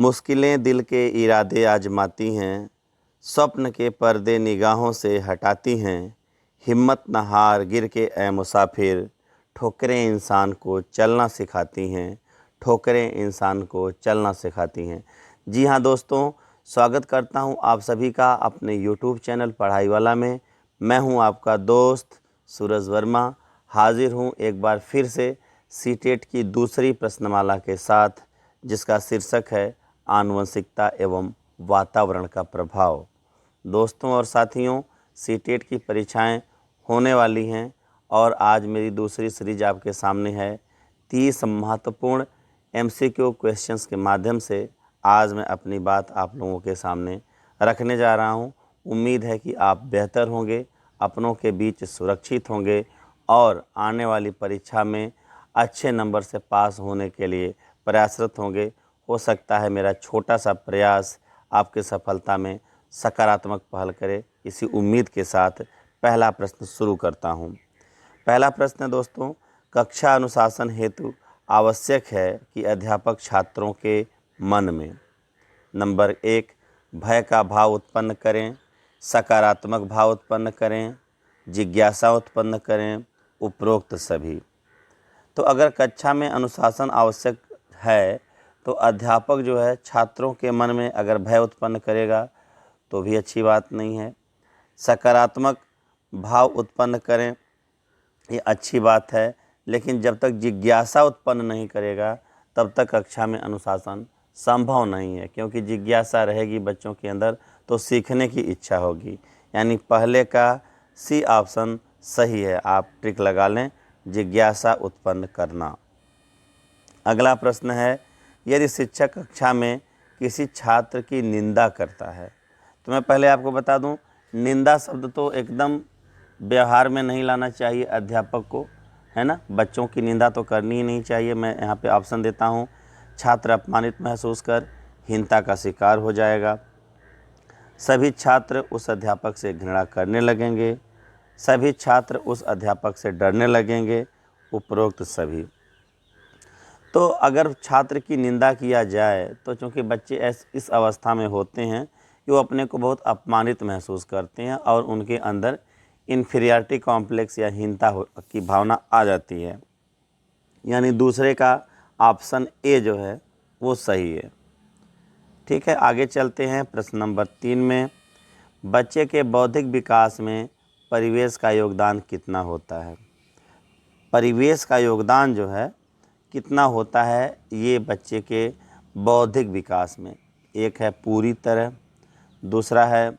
मुश्किलें दिल के इरादे आजमाती हैं, स्वप्न के पर्दे निगाहों से हटाती हैं। हिम्मत न हार गिर के ए मुसाफिर, ठोकरें इंसान को चलना सिखाती हैं, ठोकरें इंसान को चलना सिखाती हैं। जी हाँ दोस्तों, स्वागत करता हूँ आप सभी का अपने यूट्यूब चैनल पढ़ाई वाला में। मैं हूँ आपका दोस्त सूरज वर्मा, हाजिर हूँ एक बार फिर से सीटेट की दूसरी प्रश्नमाला के साथ, जिसका शीर्षक है आनुवंशिकता एवं वातावरण का प्रभाव। दोस्तों और साथियों, सीटेट की परीक्षाएं होने वाली हैं और आज मेरी दूसरी सीरीज आपके सामने है। 30 महत्वपूर्ण एमसीक्यू क्वेश्चंस के माध्यम से आज मैं अपनी बात आप लोगों के सामने रखने जा रहा हूं। उम्मीद है कि आप बेहतर होंगे, अपनों के बीच सुरक्षित होंगे और आने वाली परीक्षा में अच्छे नंबर से पास होने के लिए प्रयासरत होंगे। हो सकता है मेरा छोटा सा प्रयास आपकी सफलता में सकारात्मक पहल करे। इसी उम्मीद के साथ पहला प्रश्न शुरू करता हूं। पहला प्रश्न है दोस्तों, कक्षा अनुशासन हेतु आवश्यक है कि अध्यापक छात्रों के मन में नंबर 1 भय का भाव उत्पन्न करें, सकारात्मक भाव उत्पन्न करें, जिज्ञासा उत्पन्न करें, उपरोक्त सभी। तो अगर कक्षा में अनुशासन आवश्यक है तो अध्यापक जो है छात्रों के मन में अगर भय उत्पन्न करेगा तो भी अच्छी बात नहीं है। सकारात्मक भाव उत्पन्न करें, ये अच्छी बात है, लेकिन जब तक जिज्ञासा उत्पन्न नहीं करेगा तब तक कक्षा में अनुशासन संभव नहीं है, क्योंकि जिज्ञासा रहेगी बच्चों के अंदर तो सीखने की इच्छा होगी। यानी पहले का सी ऑप्शन सही है, आप ट्रिक लगा लें, जिज्ञासा उत्पन्न करना। अगला प्रश्न है, यदि शिक्षक कक्षा में किसी छात्र की निंदा करता है, तो मैं पहले आपको बता दूं, निंदा शब्द तो एकदम व्यवहार में नहीं लाना चाहिए अध्यापक को, है ना। बच्चों की निंदा तो करनी ही नहीं चाहिए। मैं यहाँ पे ऑप्शन देता हूँ, छात्र अपमानित महसूस कर हीनता का शिकार हो जाएगा, सभी छात्र उस अध्यापक से घृणा करने लगेंगे, सभी छात्र उस अध्यापक से डरने लगेंगे, उपरोक्त सभी। तो अगर छात्र की निंदा किया जाए तो चूँकि बच्चे इस अवस्था में होते हैं कि वो अपने को बहुत अपमानित महसूस करते हैं और उनके अंदर इन्फीरियरिटी कॉम्प्लेक्स या हीनता की भावना आ जाती है। यानी दूसरे का ऑप्शन ए जो है वो सही है। ठीक है, आगे चलते हैं प्रश्न नंबर 3 में। बच्चे के बौद्धिक विकास में परिवेश का योगदान कितना होता है? परिवेश का योगदान जो है कितना होता है ये बच्चे के बौद्धिक विकास में? एक है पूरी तरह, दूसरा है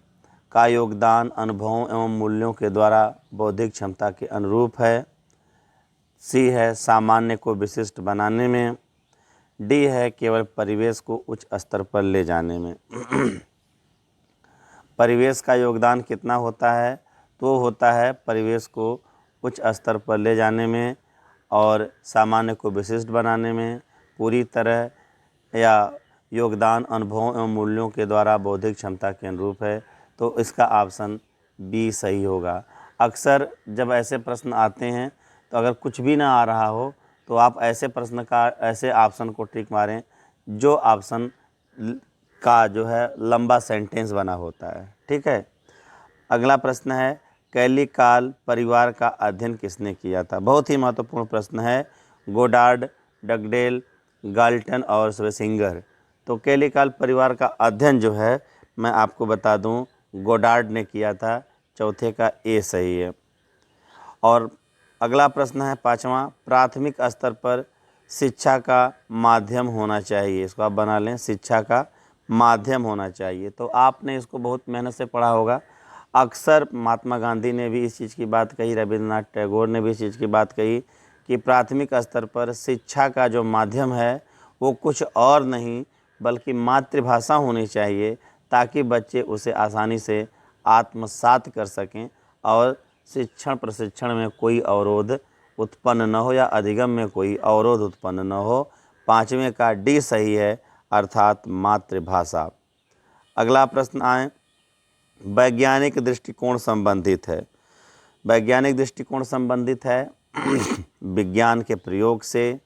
का योगदान अनुभवों एवं मूल्यों के द्वारा बौद्धिक क्षमता के अनुरूप है, सी है सामान्य को विशिष्ट बनाने में, डी है केवल परिवेश को उच्च स्तर पर ले जाने में। परिवेश का योगदान कितना होता है? तो होता है परिवेश को उच्च स्तर पर ले जाने में और सामान्य को विशिष्ट बनाने में। पूरी तरह या योगदान अनुभवों एवं मूल्यों के द्वारा बौद्धिक क्षमता के अनुरूप है, तो इसका ऑप्शन बी सही होगा। अक्सर जब ऐसे प्रश्न आते हैं तो अगर कुछ भी ना आ रहा हो तो आप ऐसे प्रश्न का ऐसे ऑप्शन को टिक मारें जो ऑप्शन का जो है लंबा सेंटेंस बना होता है। ठीक है, अगला प्रश्न है, कैली काल परिवार का अध्ययन किसने किया था? बहुत ही महत्वपूर्ण प्रश्न है। गोडार्ड, डगडेल, गाल्टन और श्वेसिंगर। तो कैली काल परिवार का अध्ययन जो है मैं आपको बता दूं गोडार्ड ने किया था, चौथे का ए सही है। और अगला प्रश्न है 5वां, प्राथमिक स्तर पर शिक्षा का माध्यम होना चाहिए। इसको आप बना लें, शिक्षा का माध्यम होना चाहिए। तो आपने इसको बहुत मेहनत से पढ़ा होगा। अक्सर महात्मा गांधी ने भी इस चीज़ की बात कही, रविंद्रनाथ टैगोर ने भी इस चीज़ की बात कही कि प्राथमिक स्तर पर शिक्षा का जो माध्यम है वो कुछ और नहीं बल्कि मातृभाषा होनी चाहिए, ताकि बच्चे उसे आसानी से आत्मसात कर सकें और शिक्षण प्रशिक्षण में कोई अवरोध उत्पन्न न हो या अधिगम में कोई अवरोध उत्पन्न न हो। 5वें का डी सही है, अर्थात मातृभाषा। अगला प्रश्न आए, वैज्ञानिक दृष्टिकोण संबंधित है। वैज्ञानिक दृष्टिकोण संबंधित है विज्ञान के प्रयोग से,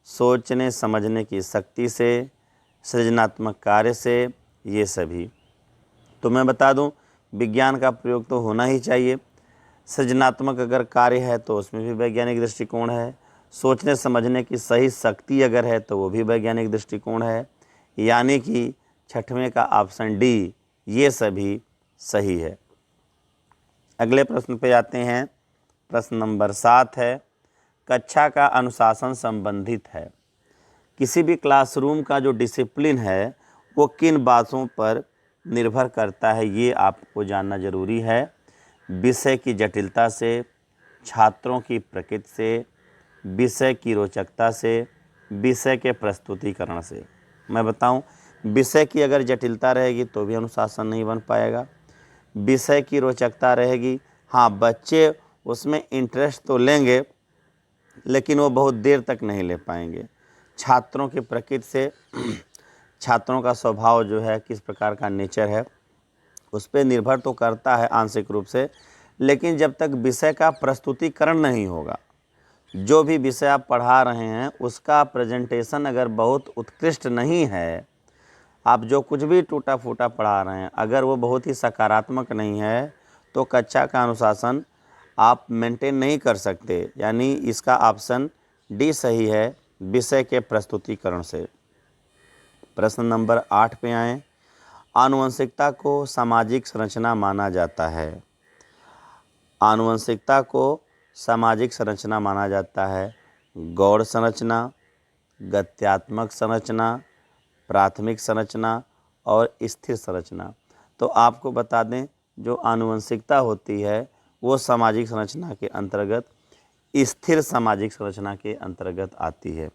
सोचने समझने की शक्ति से, सृजनात्मक कार्य से, ये सभी। तो मैं बता दूं, विज्ञान का प्रयोग तो होना ही चाहिए। सृजनात्मक अगर कार्य है तो उसमें भी वैज्ञानिक दृष्टिकोण है, सोचने समझने की सही शक्ति अगर है तो वो भी वैज्ञानिक दृष्टिकोण है, यानी कि छठवें का ऑप्शन डी ये सभी सही है। अगले प्रश्न पे आते हैं। प्रश्न नंबर 7 है, कक्षा का अनुशासन संबंधित है। किसी भी क्लासरूम का जो डिसिप्लिन है वो किन बातों पर निर्भर करता है, ये आपको जानना जरूरी है। विषय की जटिलता से, छात्रों की प्रकृति से, विषय की रोचकता से, विषय के प्रस्तुतिकरण से। मैं बताऊं, विषय की अगर जटिलता रहेगी तो भी अनुशासन नहीं बन पाएगा। विषय की रोचकता रहेगी, हाँ बच्चे उसमें इंटरेस्ट तो लेंगे लेकिन वो बहुत देर तक नहीं ले पाएंगे। छात्रों की प्रकृति से, छात्रों का स्वभाव जो है, किस प्रकार का नेचर है, उस पर निर्भर तो करता है आंशिक रूप से, लेकिन जब तक विषय का प्रस्तुतिकरण नहीं होगा, जो भी विषय आप पढ़ा रहे हैं उसका प्रेजेंटेशन अगर बहुत उत्कृष्ट नहीं है, आप जो कुछ भी टूटा फूटा पढ़ा रहे हैं अगर वो बहुत ही सकारात्मक नहीं है, तो कक्षा का अनुशासन आप मेंटेन नहीं कर सकते। यानी इसका ऑप्शन डी सही है, विषय के प्रस्तुतिकरण से। प्रश्न नंबर 8 पे आएँ। आनुवंशिकता को सामाजिक संरचना माना जाता है। आनुवंशिकता को सामाजिक संरचना माना जाता है। गौड़ संरचना, गत्यात्मक संरचना, प्राथमिक संरचना और स्थिर संरचना। तो आपको बता दें, जो आनुवंशिकता होती है वो सामाजिक संरचना के अंतर्गत, स्थिर सामाजिक संरचना के अंतर्गत आती है।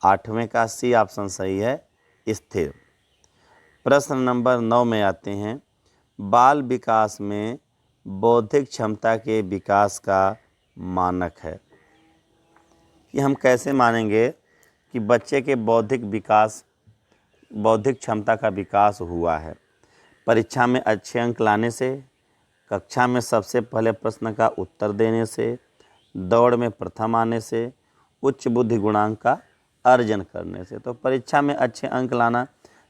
8वें का सी ऑप्शन सही है, स्थिर। प्रश्न नंबर 9 में आते हैं। बाल विकास में बौद्धिक क्षमता के विकास का मानक है। कि हम कैसे मानेंगे कि बच्चे के बौद्धिक क्षमता का विकास हुआ है? परीक्षा में अच्छे अंक लाने से, कक्षा में सबसे पहले प्रश्न का उत्तर देने से, दौड़ में प्रथम आने से, उच्च बुद्धि गुणांक का अर्जन करने से। तो परीक्षा में अच्छे अंक लाना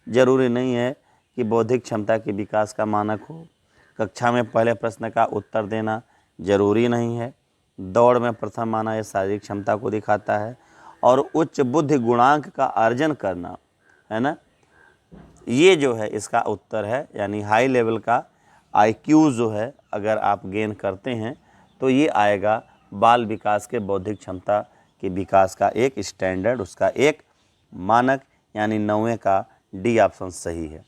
जरूरी नहीं है कि बौद्धिक क्षमता के विकास का मानक हो। कक्षा में पहले प्रश्न का उत्तर देना जरूरी नहीं है। दौड़ में प्रथम आना ये शारीरिक क्षमता को दिखाता है। और उच्च बुद्धि गुणांक का अर्जन करना, है ना, ये जो है इसका उत्तर है। यानी हाई लेवल का IQ जो है अगर आप गेन करते हैं तो ये आएगा बाल विकास के बौद्धिक क्षमता के विकास का एक स्टैंडर्ड, उसका एक मानक। यानी 9वें का डी ऑप्शन सही है।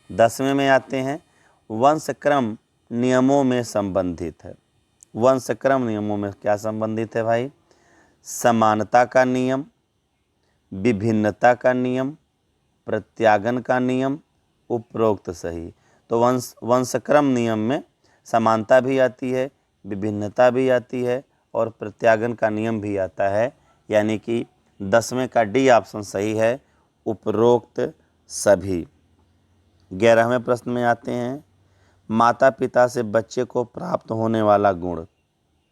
10वें में आते हैं। वंशक्रम नियमों में संबंधित है। वंशक्रम नियमों में क्या संबंधित है भाई? समानता का नियम, विभिन्नता का नियम, प्रत्यागन का नियम, उपरोक्त सही। तो वंशक्रम नियम में समानता भी आती है, विभिन्नता भी आती है और प्रत्यागन का नियम भी आता है। यानी कि 10वें का डी ऑप्शन सही है, उपरोक्त सभी। 11वें प्रश्न में आते हैं। माता पिता से बच्चे को प्राप्त होने वाला गुण।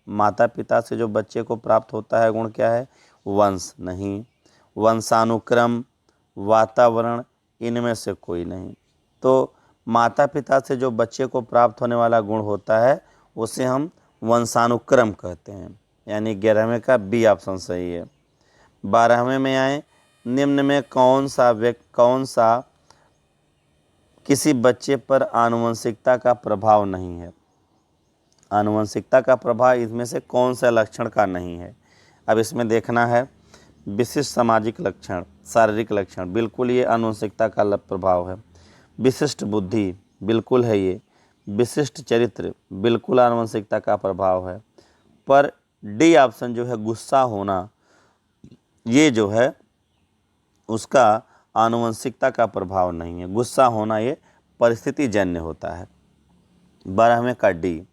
माता पिता से जो बच्चे को प्राप्त होता है गुण क्या है? वंश नहीं, वंशानुक्रम, वातावरण, इनमें से कोई नहीं। तो माता पिता से जो बच्चे को प्राप्त होने वाला गुण होता है उसे हम वंशानुक्रम कहते हैं। यानी 11वें का बी ऑप्शन सही है। 12वें में आए। निम्न में कौन सा किसी बच्चे पर आनुवंशिकता का प्रभाव नहीं है? आनुवंशिकता का प्रभाव इसमें से कौन सा लक्षण का नहीं है? अब इसमें देखना है। विशिष्ट सामाजिक लक्षण, शारीरिक लक्षण, बिल्कुल ये आनुवंशिकता का प्रभाव है। विशिष्ट बुद्धि, बिल्कुल है ये। विशिष्ट चरित्र, बिल्कुल आनुवंशिकता का प्रभाव है। पर डी ऑप्शन जो है गुस्सा होना, ये जो है उसका आनुवंशिकता का प्रभाव नहीं है। गुस्सा होना ये परिस्थिति जन्य होता है। 12वें का डी।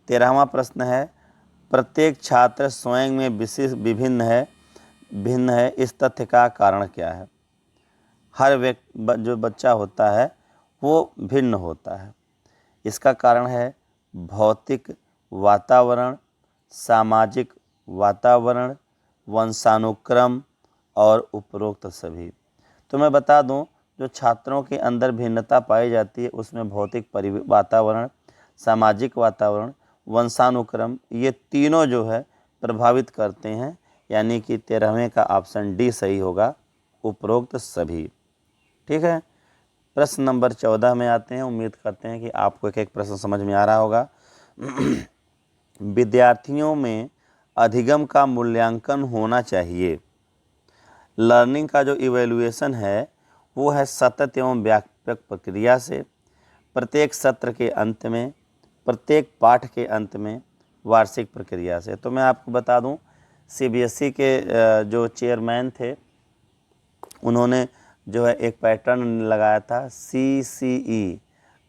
13वां प्रश्न है। प्रत्येक छात्र स्वयं में विशिष्ट भिन्न है, इस तथ्य का कारण क्या है? हर व्यक्ति जो बच्चा होता है वो भिन्न होता है। इसका कारण है भौतिक वातावरण, सामाजिक वातावरण, वंशानुक्रम और उपरोक्त सभी। तो मैं बता दूं, जो छात्रों के अंदर भिन्नता पाई जाती है उसमें भौतिक वातावरण, सामाजिक वातावरण, वंशानुक्रम, ये तीनों जो है प्रभावित करते हैं। यानी कि 13वें का ऑप्शन डी सही होगा, उपरोक्त सभी। ठीक है, प्रश्न नंबर 14 में आते हैं। उम्मीद करते हैं कि आपको एक एक प्रश्न समझ में आ रहा होगा। विद्यार्थियों में अधिगम का मूल्यांकन होना चाहिए। लर्निंग का जो इवैल्यूएशन है वो है सतत एवं व्यापक प्रक्रिया से, प्रत्येक सत्र के अंत में, प्रत्येक पाठ के अंत में, वार्षिक प्रक्रिया से। तो मैं आपको बता दूं, सीबीएसई के जो चेयरमैन थे उन्होंने जो है एक पैटर्न लगाया था, CCE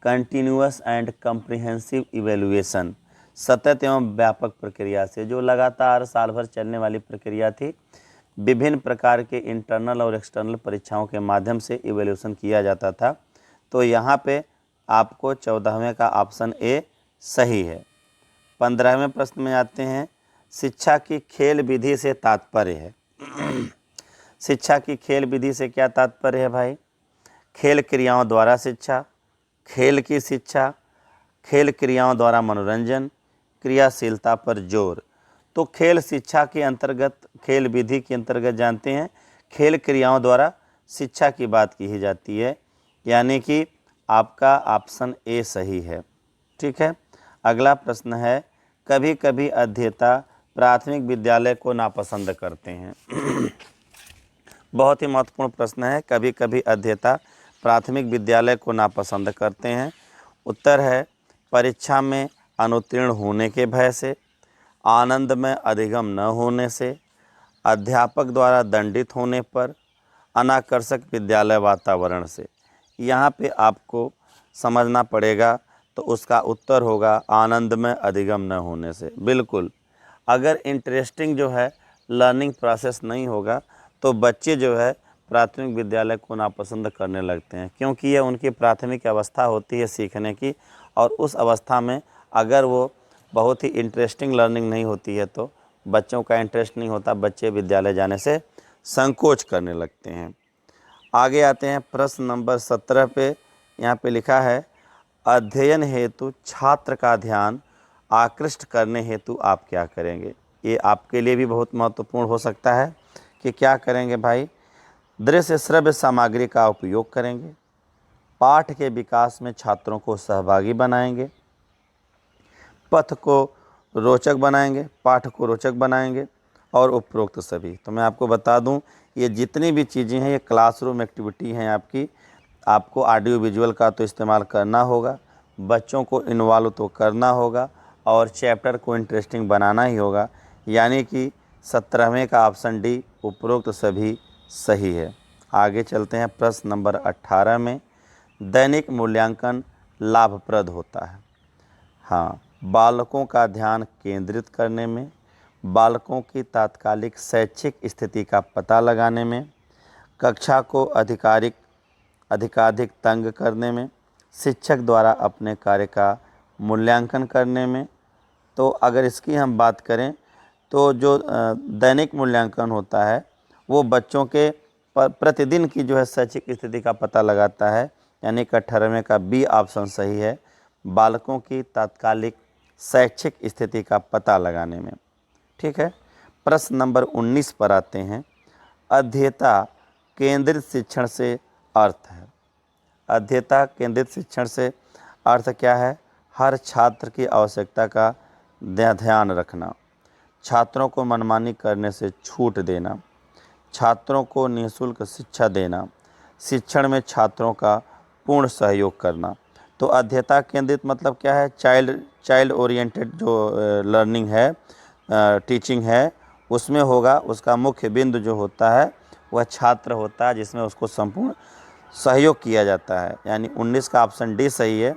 continuous and comprehensive evaluation, सतत एवं व्यापक प्रक्रिया से, जो लगातार साल भर चलने वाली प्रक्रिया थी। विभिन्न प्रकार के इंटरनल और एक्सटर्नल परीक्षाओं के माध्यम से इवैल्यूएशन किया जाता था। तो यहाँ पे आपको 14वें का ऑप्शन ए सही है। 15वें प्रश्न में आते हैं। शिक्षा की खेल विधि से तात्पर्य है। शिक्षा की खेल विधि से क्या तात्पर्य है भाई? खेल क्रियाओं द्वारा शिक्षा, खेल की शिक्षा, खेल क्रियाओं द्वारा मनोरंजन, क्रियाशीलता पर जोर। तो खेल शिक्षा के अंतर्गत, खेल विधि के अंतर्गत जानते हैं खेल क्रियाओं द्वारा शिक्षा की बात की जाती है, यानी कि आपका ऑप्शन ए सही है। ठीक है, अगला प्रश्न है। कभी कभी अध्येता प्राथमिक विद्यालय को नापसंद करते हैं। बहुत ही महत्वपूर्ण प्रश्न है। कभी कभी अध्येता प्राथमिक विद्यालय को नापसंद करते हैं। उत्तर है परीक्षा में अनुत्तीर्ण होने के भय से, आनंद में अधिगम न होने से, अध्यापक द्वारा दंडित होने पर, अनाकर्षक विद्यालय वातावरण से। यहाँ पे आपको समझना पड़ेगा, तो उसका उत्तर होगा आनंद में अधिगम न होने से। बिल्कुल, अगर इंटरेस्टिंग जो है लर्निंग प्रोसेस नहीं होगा तो बच्चे जो है प्राथमिक विद्यालय को नापसंद करने लगते हैं, क्योंकि यह उनकी प्राथमिक अवस्था होती है सीखने की, और उस अवस्था में अगर वो बहुत ही इंटरेस्टिंग लर्निंग नहीं होती है तो बच्चों का इंटरेस्ट नहीं होता, बच्चे विद्यालय जाने से संकोच करने लगते हैं। आगे आते हैं प्रश्न नंबर 17 पे। यहाँ पे लिखा है, अध्ययन हेतु छात्र का ध्यान आकृष्ट करने हेतु आप क्या करेंगे? ये आपके लिए भी बहुत महत्वपूर्ण हो सकता है कि क्या करेंगे भाई। दृश्य श्रव्य सामग्री का उपयोग करेंगे, पाठ के विकास में छात्रों को सहभागी बनाएंगे, पथ को रोचक बनाएंगे, पाठ को रोचक बनाएंगे, और उपरोक्त सभी। तो मैं आपको बता दूं, ये जितनी भी चीज़ें हैं ये क्लासरूम एक्टिविटी हैं आपकी। आपको ऑडियो विजुअल का तो इस्तेमाल करना होगा, बच्चों को इन्वॉल्व तो करना होगा, और चैप्टर को इंटरेस्टिंग बनाना ही होगा। यानी कि 17वें का ऑप्शन डी, उपरोक्त सभी सही है। आगे चलते हैं प्रश्न नंबर 18 में। दैनिक मूल्यांकन लाभप्रद होता है। हाँ, बालकों का ध्यान केंद्रित करने में, बालकों की तात्कालिक शैक्षिक स्थिति का पता लगाने में, कक्षा को अधिकाधिक तंग करने में, शिक्षक द्वारा अपने कार्य का मूल्यांकन करने में। तो अगर इसकी हम बात करें तो जो दैनिक मूल्यांकन होता है वो बच्चों के प्रतिदिन की जो है शैक्षिक स्थिति का पता लगाता है, यानी कि 18वें का बी ऑप्शन सही है, बालकों की तात्कालिक शैक्षिक स्थिति का पता लगाने में। ठीक है, प्रश्न नंबर 19 पर आते हैं। अध्येता केंद्रित शिक्षण से अर्थ है। अध्येता केंद्रित शिक्षण से अर्थ क्या है? हर छात्र की आवश्यकता का ध्यान रखना, छात्रों को मनमानी करने से छूट देना, छात्रों को निःशुल्क शिक्षा देना, शिक्षण में छात्रों का पूर्ण सहयोग करना। तो अध्येता केंद्रित मतलब क्या है? चाइल्ड ओरिएंटेड जो लर्निंग है, टीचिंग है, उसमें होगा उसका मुख्य बिंदु जो होता है वह छात्र होता है, जिसमें उसको संपूर्ण सहयोग किया जाता है। यानी 19 का ऑप्शन डी सही है,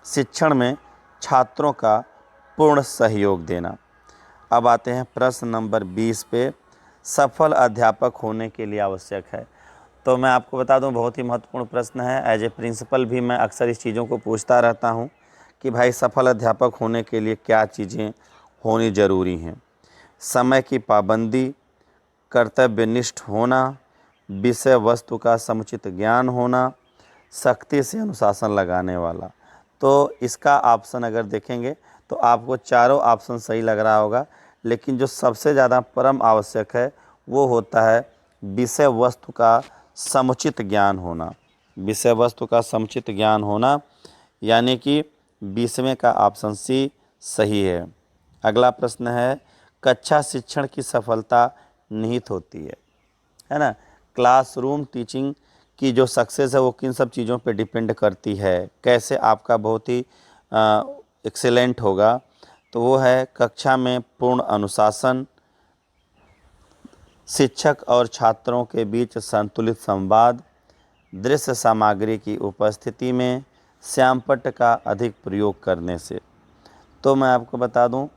शिक्षण में छात्रों का पूर्ण सहयोग देना। अब आते हैं प्रश्न नंबर 20 पे। सफल अध्यापक होने के लिए आवश्यक है। तो मैं आपको बता दूं, बहुत ही महत्वपूर्ण प्रश्न है। एज ए प्रिंसिपल भी मैं अक्सर इस चीज़ों को पूछता रहता हूं कि भाई सफल अध्यापक होने के लिए क्या चीज़ें होनी ज़रूरी हैं। समय की पाबंदी, कर्तव्यनिष्ठ होना, विषय वस्तु का समुचित ज्ञान होना, सख्ती से अनुशासन लगाने वाला। तो इसका ऑप्शन अगर देखेंगे तो आपको चारों ऑप्शन सही लग रहा होगा, लेकिन जो सबसे ज़्यादा परम आवश्यक है वो होता है विषय वस्तु का समुचित ज्ञान होना। विषय वस्तु का समुचित ज्ञान होना, यानी कि 20वें का ऑप्शन सी सही है। अगला प्रश्न है, कक्षा शिक्षण की सफलता निहित होती है ना। क्लासरूम टीचिंग की जो सक्सेस है वो किन सब चीज़ों पे डिपेंड करती है, कैसे आपका बहुत ही एक्सीलेंट होगा। तो वो है कक्षा में पूर्ण अनुशासन, शिक्षक और छात्रों के बीच संतुलित संवाद, दृश्य सामग्री की उपस्थिति में, श्यामपट्ट का अधिक प्रयोग करने से। तो मैं आपको बता दूं,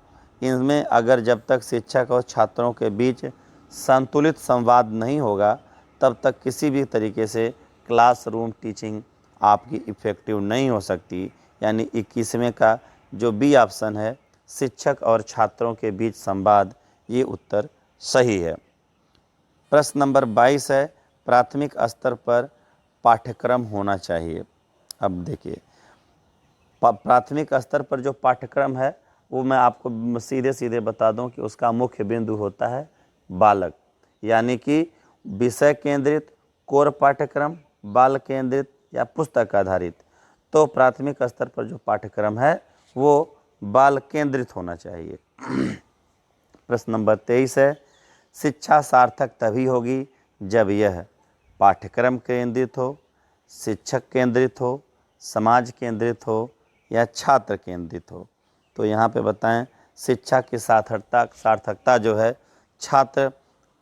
इनमें अगर जब तक शिक्षक और छात्रों के बीच संतुलित संवाद नहीं होगा तब तक किसी भी तरीके से क्लासरूम टीचिंग आपकी इफ़ेक्टिव नहीं हो सकती। यानी 21वें का जो बी ऑप्शन है, शिक्षक और छात्रों के बीच संवाद, ये उत्तर सही है। प्रश्न नंबर 22 है, प्राथमिक स्तर पर पाठ्यक्रम होना चाहिए। अब देखिए, प्राथमिक स्तर पर जो पाठ्यक्रम है वो मैं आपको सीधे सीधे बता दूं कि उसका मुख्य बिंदु होता है बालक, यानी कि विषय केंद्रित, कोर पाठ्यक्रम, बाल केंद्रित या पुस्तक आधारित। तो प्राथमिक स्तर पर जो पाठ्यक्रम है वो बाल केंद्रित होना चाहिए। प्रश्न नंबर 23 है, शिक्षा सार्थक तभी होगी जब यह पाठ्यक्रम केंद्रित हो, शिक्षक केंद्रित हो, समाज केंद्रित हो या छात्र केंद्रित हो। तो यहाँ पे बताएं, शिक्षा की सार्थकता जो है छात्र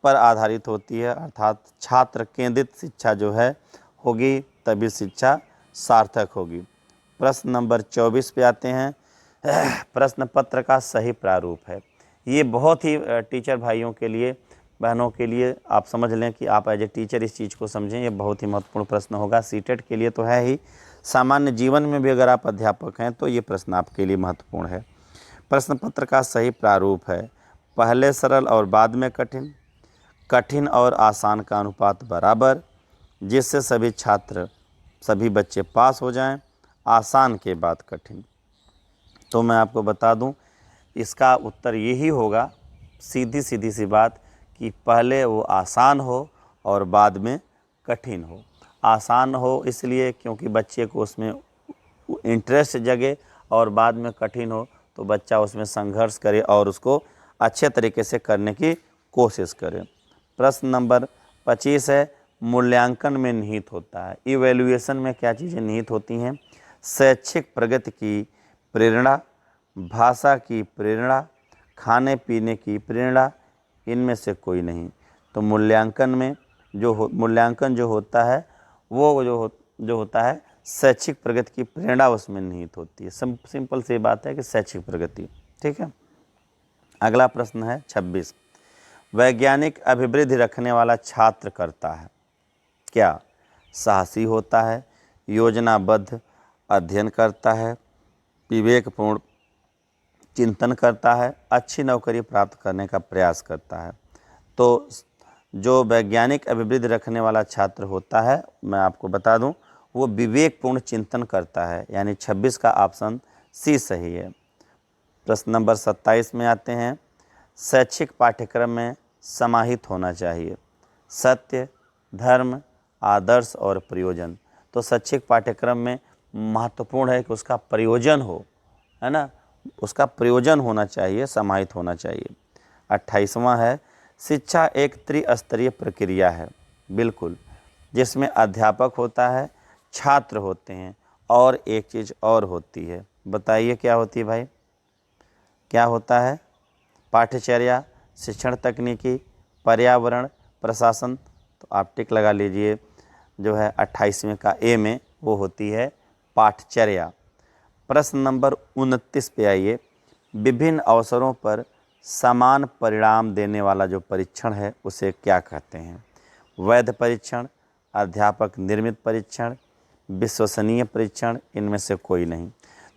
पर आधारित होती है, अर्थात छात्र केंद्रित शिक्षा जो है होगी तभी शिक्षा सार्थक होगी। प्रश्न नंबर 24 पे आते हैं। प्रश्न पत्र का सही प्रारूप है। ये बहुत ही टीचर भाइयों के लिए, बहनों के लिए आप समझ लें कि आप एज ए टीचर इस चीज़ को समझें, ये बहुत ही महत्वपूर्ण प्रश्न होगा। सीटेट के लिए तो है ही, सामान्य जीवन में भी अगर आप अध्यापक हैं तो ये प्रश्न आपके लिए महत्वपूर्ण है। प्रश्न पत्र का सही प्रारूप है, पहले सरल और बाद में कठिन, कठिन और आसान का अनुपात बराबर, जिससे सभी बच्चे पास हो जाएं, आसान के बाद कठिन। तो मैं आपको बता दूं, इसका उत्तर यही होगा, सीधी सी बात, कि पहले वो आसान हो और बाद में कठिन हो। आसान हो इसलिए क्योंकि बच्चे को उसमें इंटरेस्ट जगे, और बाद में कठिन हो तो बच्चा उसमें संघर्ष करे और उसको अच्छे तरीके से करने की कोशिश करे। प्रश्न नंबर 25 है, मूल्यांकन में निहित होता है। इवैल्यूएशन में क्या चीज़ें निहित होती हैं? शैक्षिक प्रगति की प्रेरणा, भाषा की प्रेरणा, खाने पीने की प्रेरणा, इनमें से कोई नहीं। तो मूल्यांकन जो होता है वो जो होता है शैक्षिक प्रगति की प्रेरणा उसमें निहित होती है। सिंपल सी बात है कि शैक्षिक प्रगति। ठीक है। अगला प्रश्न है 26, वैज्ञानिक अभिवृद्धि रखने वाला छात्र करता है क्या? साहसी होता है, योजनाबद्ध अध्ययन करता है, विवेकपूर्ण चिंतन करता है, अच्छी नौकरी प्राप्त करने का प्रयास करता है। तो जो वैज्ञानिक अभिवृद्धि रखने वाला छात्र होता है, मैं आपको बता दूं, वो विवेकपूर्ण चिंतन करता है, यानी 26 का ऑप्शन सी सही है। प्रश्न नंबर 27 में आते हैं, शैक्षिक पाठ्यक्रम में समाहित होना चाहिए सत्य, धर्म, आदर्श और प्रयोजन। तो शैक्षिक पाठ्यक्रम में महत्वपूर्ण है कि उसका प्रयोजन हो, है ना, उसका प्रयोजन होना चाहिए, समाहित होना चाहिए। 28वां है, शिक्षा एक त्रिस्तरीय प्रक्रिया है। बिल्कुल, जिसमें अध्यापक होता है, छात्र होते हैं और एक चीज़ और होती है। बताइए क्या होती है भाई? क्या होता है? पाठ्यचर्या, शिक्षण तकनीकी, पर्यावरण, प्रशासन। तो आप टिक लगा लीजिए, जो है 28वें का ए में वो होती है पाठ्यचर्या। प्रश्न नंबर 29 पे आइए, विभिन्न अवसरों पर समान परिणाम देने वाला जो परीक्षण है उसे क्या कहते हैं? वैध परीक्षण, अध्यापक निर्मित परीक्षण, विश्वसनीय परीक्षण, इनमें से कोई नहीं।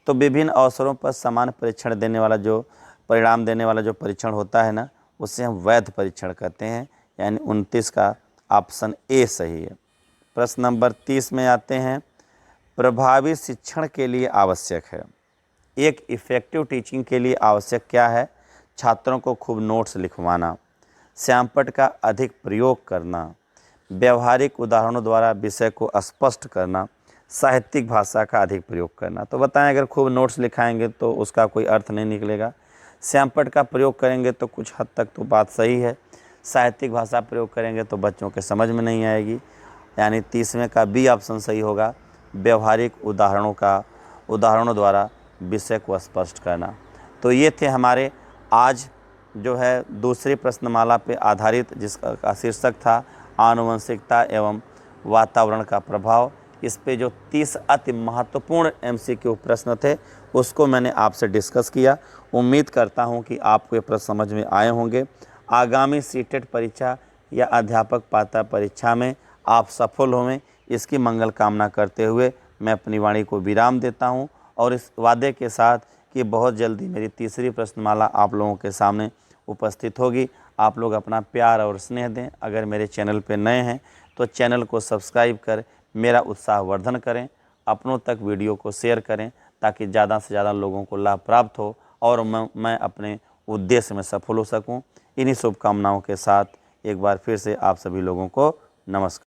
तो विभिन्न अवसरों पर समान परीक्षण देने वाला जो परिणाम देने वाला जो परीक्षण होता है ना, उसे हम वैध परीक्षण कहते हैं, यानी 29 का ऑप्शन ए सही है। प्रश्न नंबर 30 में आते हैं। प्रभावी शिक्षण के लिए आवश्यक है। एक इफ़ेक्टिव टीचिंग के लिए आवश्यक क्या है? छात्रों को खूब नोट्स लिखवाना, श्यामपट्ट का अधिक प्रयोग करना, व्यवहारिक उदाहरणों द्वारा विषय को स्पष्ट करना, साहित्यिक भाषा का अधिक प्रयोग करना। तो बताएं, अगर खूब नोट्स लिखाएंगे तो उसका कोई अर्थ नहीं निकलेगा। श्यामपट्ट का प्रयोग करेंगे तो कुछ हद तक तो बात सही है। साहित्यिक भाषा प्रयोग करेंगे तो बच्चों के समझ में नहीं आएगी। यानी 30वें का बी ऑप्शन सही होगा, व्यवहारिक उदाहरणों द्वारा विषय को स्पष्ट करना। तो ये थे हमारे आज जो है दूसरी प्रश्नमाला पे आधारित, जिसका शीर्षक था आनुवंशिकता एवं वातावरण का प्रभाव। इस पे जो 30 अति महत्वपूर्ण MCQ प्रश्न थे उसको मैंने आपसे डिस्कस किया। उम्मीद करता हूं कि आपको ये प्रश्न समझ में आए होंगे। आगामी सीटेट परीक्षा या अध्यापक पात्रता परीक्षा में आप सफल हों, इसकी मंगल कामना करते हुए मैं अपनी वाणी को विराम देता हूं, और इस वादे के साथ कि बहुत जल्दी मेरी तीसरी प्रश्नमाला आप लोगों के सामने उपस्थित होगी। आप लोग अपना प्यार और स्नेह दें। अगर मेरे चैनल पर नए हैं तो चैनल को सब्सक्राइब कर मेरा उत्साहवर्धन करें, अपनों तक वीडियो को शेयर करें ताकि ज़्यादा से ज़्यादा लोगों को लाभ प्राप्त हो और मैं अपने उद्देश्य में सफल हो सकूं। इन्हीं शुभकामनाओं के साथ एक बार फिर से आप सभी लोगों को नमस्कार।